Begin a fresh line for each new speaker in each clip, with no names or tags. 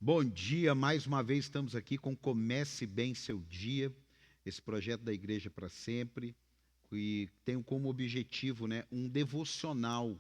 Bom dia, mais uma vez estamos aqui com Comece Bem Seu Dia, esse projeto da Igreja para Sempre, e tem como objetivo, um devocional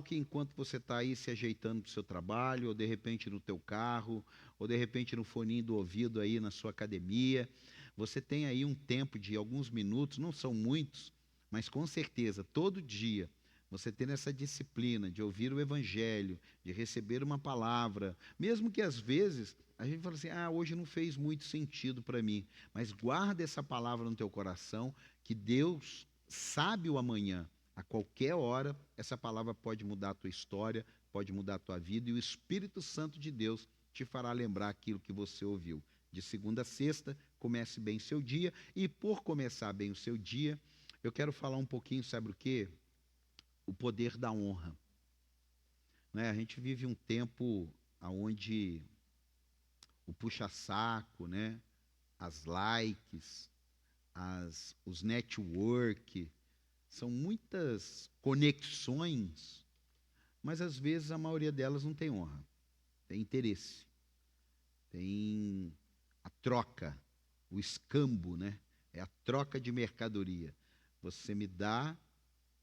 que enquanto você está aí se ajeitando para o seu trabalho, ou de repente no teu carro, ou de repente no foninho do ouvido aí na sua academia, você tem aí um tempo de alguns minutos, não são muitos, mas com certeza, todo dia, você tendo essa disciplina de ouvir o Evangelho, de receber uma palavra, mesmo que às vezes a gente fala assim, hoje não fez muito sentido para mim, mas guarda essa palavra no teu coração, que Deus sabe o amanhã. A qualquer hora, essa palavra pode mudar a tua história, pode mudar a tua vida, e o Espírito Santo de Deus te fará lembrar aquilo que você ouviu. De segunda a sexta, comece bem seu dia, e por começar bem o seu dia, eu quero falar um pouquinho, sabe o quê? O poder da honra. Né? A gente vive um tempo onde o puxa-saco, né? As likes, os network, são muitas conexões, mas às vezes a maioria delas não tem honra, tem interesse, tem a troca, o escambo, né? É a troca de mercadoria. Você me dá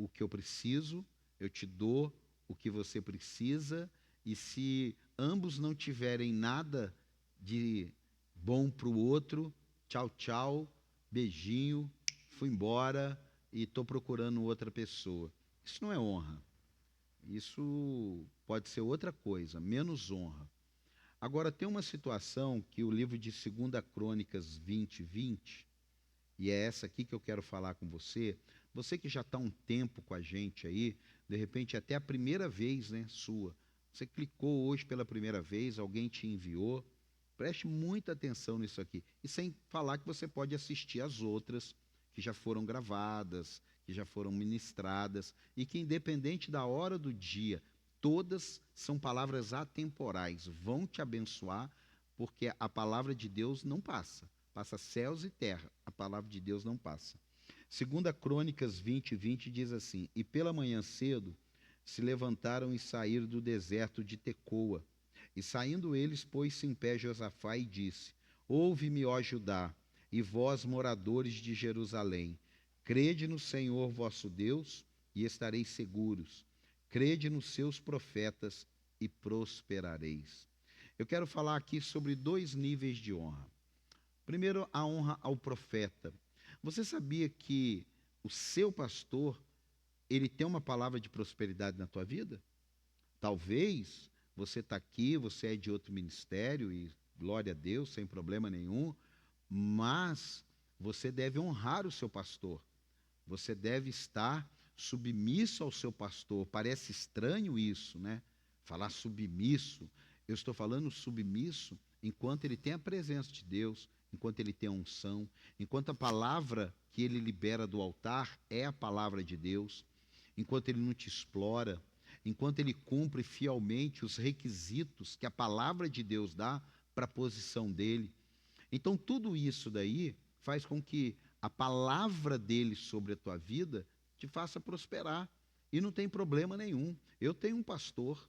o que eu preciso, eu te dou o que você precisa, e se ambos não tiverem nada de bom para o outro, tchau, tchau, beijinho, fui embora e estou procurando outra pessoa. Isso não é honra. Isso pode ser outra coisa, menos honra. Agora, tem uma situação que o livro de 2 Crônicas 20:20, e é essa aqui que eu quero falar com você. Você que já está um tempo com a gente aí, de repente até a primeira vez, né, sua. Você clicou hoje pela primeira vez, alguém te enviou. Preste muita atenção nisso aqui. E sem falar que você pode assistir as outras que já foram gravadas, que já foram ministradas, e que independente da hora do dia, todas são palavras atemporais, vão te abençoar, porque a palavra de Deus não passa. Passa céus e terra, a palavra de Deus não passa. 2 Crônicas 20:20 diz assim: E pela manhã cedo se levantaram e saíram do deserto de Tecoa. E saindo eles, pôs-se em pé Josafá e disse: Ouve-me, ó Judá, e vós, moradores de Jerusalém, crede no Senhor vosso Deus e estareis seguros. Crede nos seus profetas e prosperareis. Eu quero falar aqui sobre dois níveis de honra. Primeiro, a honra ao profeta. Você sabia que o seu pastor, ele tem uma palavra de prosperidade na tua vida? Talvez você está aqui, você é de outro ministério e glória a Deus, sem problema nenhum, mas você deve honrar o seu pastor. Você deve estar submisso ao seu pastor. Parece estranho isso, né? Falar submisso. Eu estou falando submisso enquanto ele tem a presença de Deus, enquanto ele tem a unção, enquanto a palavra que ele libera do altar é a palavra de Deus, enquanto ele não te explora, enquanto ele cumpre fielmente os requisitos que a palavra de Deus dá para a posição dele. Então, tudo isso daí faz com que a palavra dele sobre a tua vida te faça prosperar. E não tem problema nenhum. Eu tenho um pastor,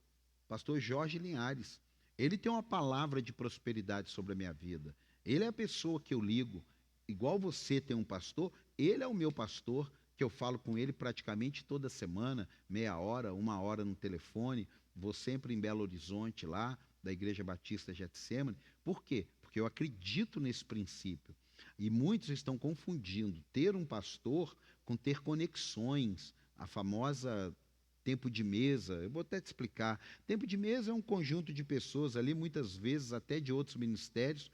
pastor Jorge Linhares. Ele tem uma palavra de prosperidade sobre a minha vida. Ele é a pessoa que eu ligo. Igual você tem um pastor, ele é o meu pastor, que eu falo com ele praticamente toda semana, meia hora, uma hora no telefone. Vou sempre em Belo Horizonte, lá, da Igreja Batista Getsemane. Por quê? Porque eu acredito nesse princípio. E muitos estão confundindo ter um pastor com ter conexões, a famosa tempo de mesa. Eu vou até te explicar. Tempo de mesa é um conjunto de pessoas ali, muitas vezes até de outros ministérios,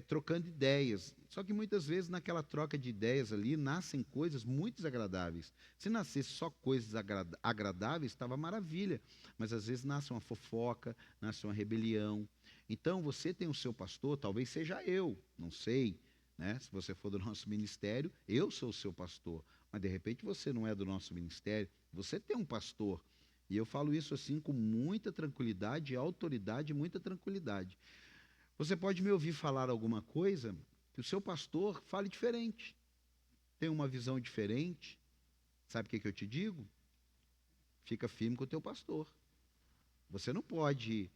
trocando ideias. Só que muitas vezes naquela troca de ideias ali nascem coisas muito desagradáveis. Se nascesse só coisas agradáveis, estava maravilha. Mas às vezes nasce uma fofoca, nasce uma rebelião. Então você tem o seu pastor, talvez seja eu, não sei, né? Se você for do nosso ministério, eu sou o seu pastor. Mas de repente você não é do nosso ministério, você tem um pastor. E eu falo isso assim com muita tranquilidade, autoridade, muita tranquilidade. Você pode me ouvir falar alguma coisa que o seu pastor fale diferente, tem uma visão diferente. Sabe o que eu te digo? Fica firme com o teu pastor. Você não pode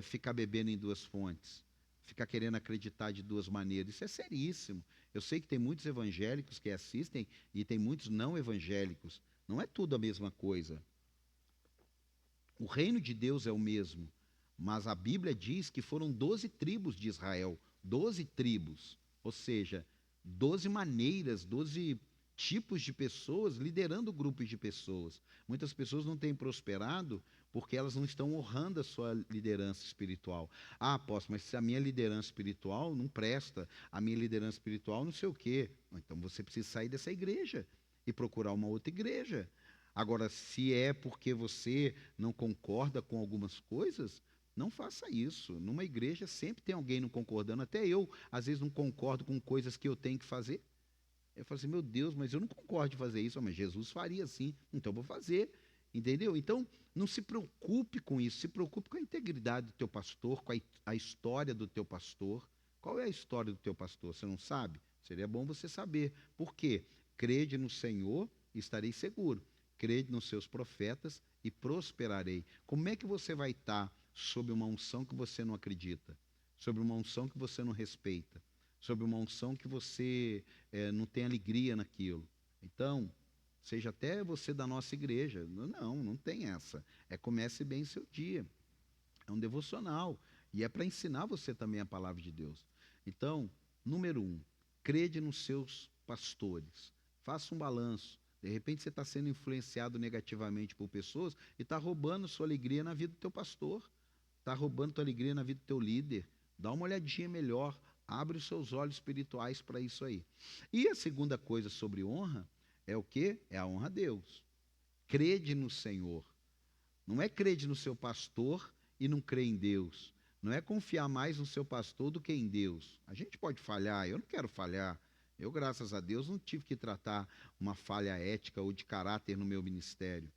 ficar bebendo em duas fontes, ficar querendo acreditar de duas maneiras. Isso é seríssimo. Eu sei que tem muitos evangélicos que assistem e tem muitos não evangélicos. Não é tudo a mesma coisa. O reino de Deus é o mesmo, mas a Bíblia diz que foram 12 tribos de Israel, 12 tribos, ou seja, 12 maneiras, 12 tipos de pessoas liderando grupos de pessoas. Muitas pessoas não têm prosperado porque elas não estão honrando a sua liderança espiritual. Ah, apóstolo, mas se a minha liderança espiritual não presta, a minha liderança espiritual não sei o quê. Então você precisa sair dessa igreja e procurar uma outra igreja. Agora, se é porque você não concorda com algumas coisas, não faça isso. Numa igreja sempre tem alguém não concordando. Até eu, às vezes, não concordo com coisas que eu tenho que fazer. Eu falo assim, meu Deus, mas eu não concordo de fazer isso. Mas Jesus faria assim, então eu vou fazer. Entendeu? Então, não se preocupe com isso. Se preocupe com a integridade do teu pastor, com a história do teu pastor. Qual é a história do teu pastor? Você não sabe? Seria bom você saber. Por quê? Crede no Senhor e estarei seguro. Crede nos seus profetas e prosperarei. Como é que você vai estar sob uma unção que você não acredita? Sobre uma unção que você não respeita? Sobre uma unção que você não tem alegria naquilo? Então, seja até você da nossa igreja. Não tem essa. Comece bem seu dia. É um devocional. E é para ensinar você também a palavra de Deus. Então, número 1, crede nos seus pastores. Faça um balanço. De repente você está sendo influenciado negativamente por pessoas e está roubando sua alegria na vida do teu pastor. Está roubando tua alegria na vida do teu líder. Dá uma olhadinha melhor. Abre os seus olhos espirituais para isso aí. E a segunda coisa sobre honra é o quê? É a honra a Deus. Crede no Senhor. Não é crede no seu pastor e não crê em Deus. Não é confiar mais no seu pastor do que em Deus. A gente pode falhar, eu não quero falhar. Eu, graças a Deus, não tive que tratar uma falha ética ou de caráter no meu ministério.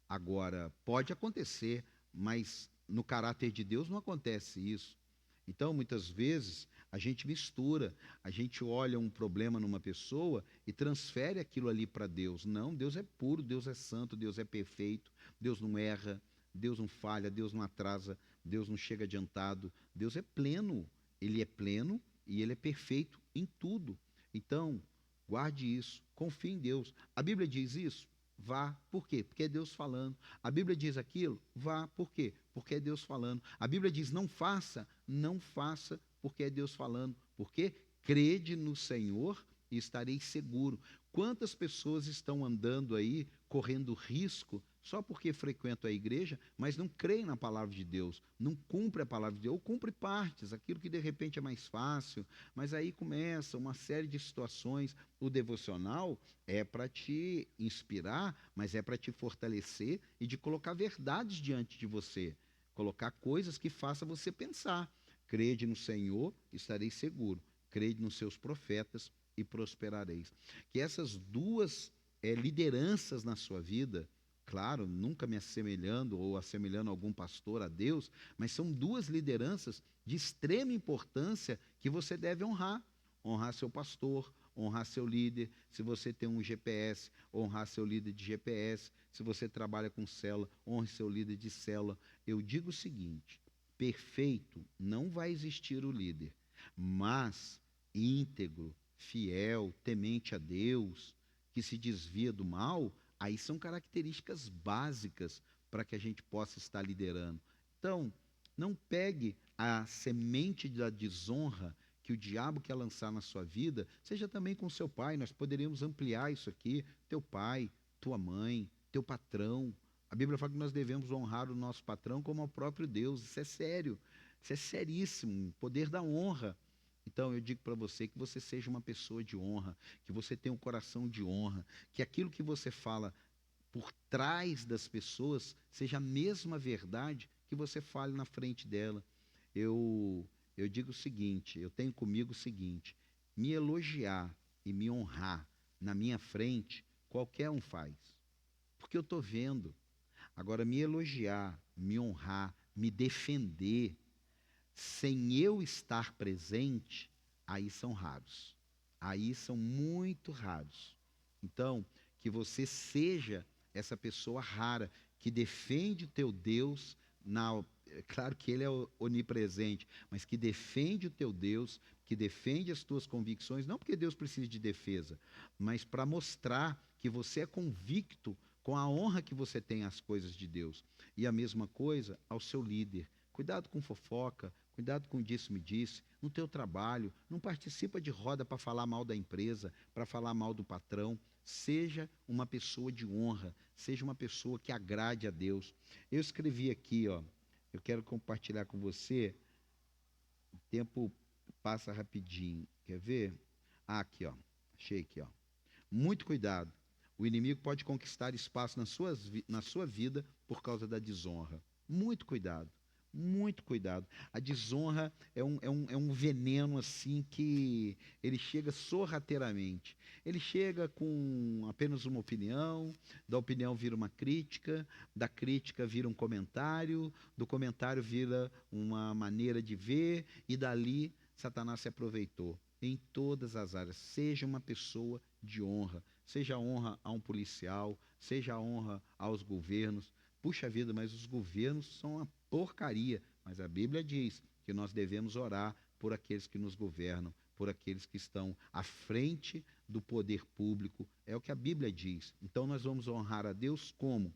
Agora, pode acontecer, mas no caráter de Deus não acontece isso. Então, muitas vezes, a gente mistura, a gente olha um problema numa pessoa e transfere aquilo ali para Deus. Não, Deus é puro, Deus é santo, Deus é perfeito, Deus não erra, Deus não falha, Deus não atrasa, Deus não chega adiantado, Deus é pleno, Ele é pleno e Ele é perfeito em tudo. Então, guarde isso, confie em Deus. A Bíblia diz isso? Vá. Por quê? Porque é Deus falando. A Bíblia diz aquilo? Vá. Por quê? Porque é Deus falando. A Bíblia diz não faça? Não faça, porque é Deus falando. Porque crede no Senhor e estareis seguro. Quantas pessoas estão andando aí, correndo risco, só porque frequentam a igreja, mas não creem na palavra de Deus, não cumpre a palavra de Deus, ou cumpre partes, aquilo que de repente é mais fácil, mas aí começa uma série de situações. O devocional é para te inspirar, mas é para te fortalecer e de colocar verdades diante de você, colocar coisas que façam você pensar. Crede no Senhor, estareis seguro. Crede nos seus profetas e prosperareis. Que essas duas lideranças na sua vida, claro, nunca me assemelhando ou assemelhando algum pastor a Deus, mas são duas lideranças de extrema importância que você deve honrar. Honrar seu pastor, honrar seu líder. Se você tem um GPS, honrar seu líder de GPS. Se você trabalha com célula, honre seu líder de célula. Eu digo o seguinte: perfeito não vai existir o líder, mas íntegro, fiel, temente a Deus, que se desvia do mal, aí são características básicas para que a gente possa estar liderando. Então, não pegue a semente da desonra que o diabo quer lançar na sua vida, seja também com seu pai. Nós poderíamos ampliar isso aqui: teu pai, tua mãe, teu patrão. A Bíblia fala que nós devemos honrar o nosso patrão como ao próprio Deus. Isso é sério, isso é seríssimo, o poder da honra. Então eu digo para você que você seja uma pessoa de honra, que você tenha um coração de honra, que aquilo que você fala por trás das pessoas seja a mesma verdade que você fale na frente dela. Eu digo o seguinte, eu tenho comigo o seguinte: me elogiar e me honrar na minha frente, qualquer um faz, porque eu estou vendo. Agora, me elogiar, me honrar, me defender, sem eu estar presente, aí são raros. Aí são muito raros. Então, que você seja essa pessoa rara que defende o teu Deus é claro que ele é onipresente, mas que defende o teu Deus, que defende as tuas convicções, não porque Deus precisa de defesa, mas para mostrar que você é convicto com a honra que você tem às coisas de Deus. E a mesma coisa ao seu líder. Cuidado com fofoca, cuidado com disse-me-disse, no teu trabalho, não participa de roda para falar mal da empresa, para falar mal do patrão. Seja uma pessoa de honra, seja uma pessoa que agrade a Deus. Eu escrevi aqui, ó, eu quero compartilhar com você, o tempo passa rapidinho, quer ver? Ah, aqui, ó, achei aqui, ó. Muito cuidado, o inimigo pode conquistar espaço na sua vida por causa da desonra. Muito cuidado. Muito cuidado. A desonra é um veneno assim que ele chega sorrateiramente. Ele chega com apenas uma opinião, da opinião vira uma crítica, da crítica vira um comentário, do comentário vira uma maneira de ver, e dali Satanás se aproveitou. Em todas as áreas, seja uma pessoa de honra, seja honra a um policial, seja honra aos governos. Puxa vida, mas os governos são uma porcaria. Mas a Bíblia diz que nós devemos orar por aqueles que nos governam, por aqueles que estão à frente do poder público. É o que a Bíblia diz. Então nós vamos honrar a Deus como?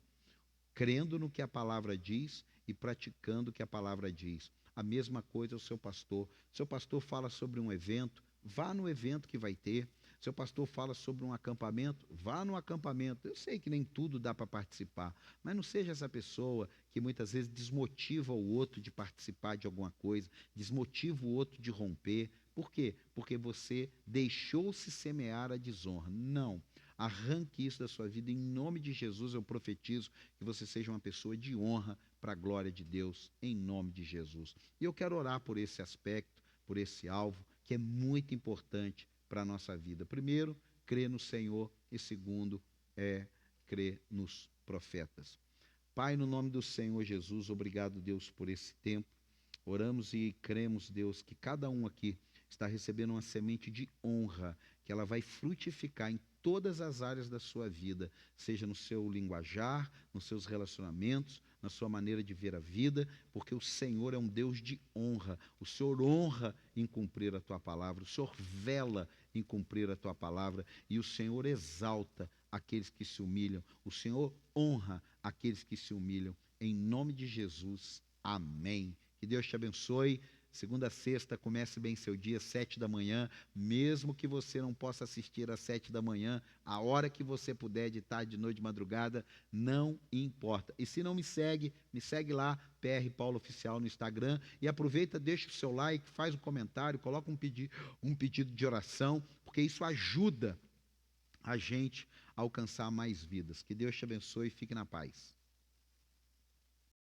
Crendo no que a palavra diz e praticando o que a palavra diz. A mesma coisa o seu pastor. Seu pastor fala sobre um evento, vá no evento que vai ter. Seu pastor fala sobre um acampamento, vá no acampamento. Eu sei que nem tudo dá para participar, mas não seja essa pessoa que muitas vezes desmotiva o outro de participar de alguma coisa, desmotiva o outro de romper. Por quê? Porque você deixou-se semear a desonra. Não. Arranque isso da sua vida. Em nome de Jesus, eu profetizo que você seja uma pessoa de honra para a glória de Deus, em nome de Jesus. E eu quero orar por esse aspecto, por esse alvo, que é muito importante para a nossa vida. Primeiro, crer no Senhor, e segundo, crer nos profetas. Pai, no nome do Senhor Jesus, obrigado, Deus, por esse tempo. Oramos e cremos, Deus, que cada um aqui está recebendo uma semente de honra, que ela vai frutificar em todas as áreas da sua vida, seja no seu linguajar, nos seus relacionamentos, na sua maneira de ver a vida, porque o Senhor é um Deus de honra. O Senhor honra em cumprir a tua palavra, o Senhor vela em cumprir a tua palavra, e o Senhor exalta aqueles que se humilham, o Senhor honra aqueles que se humilham. Em nome de Jesus, amém. Que Deus te abençoe. Segunda a sexta, comece bem seu dia, 7 da manhã, mesmo que você não possa assistir às 7 da manhã, a hora que você puder, de tarde, de noite, de madrugada, não importa. E se não me segue lá, PR Paulo Oficial no Instagram, e aproveita, deixa o seu like, faz um comentário, coloca um pedido de oração, porque isso ajuda a gente a alcançar mais vidas. Que Deus te abençoe e fique na paz.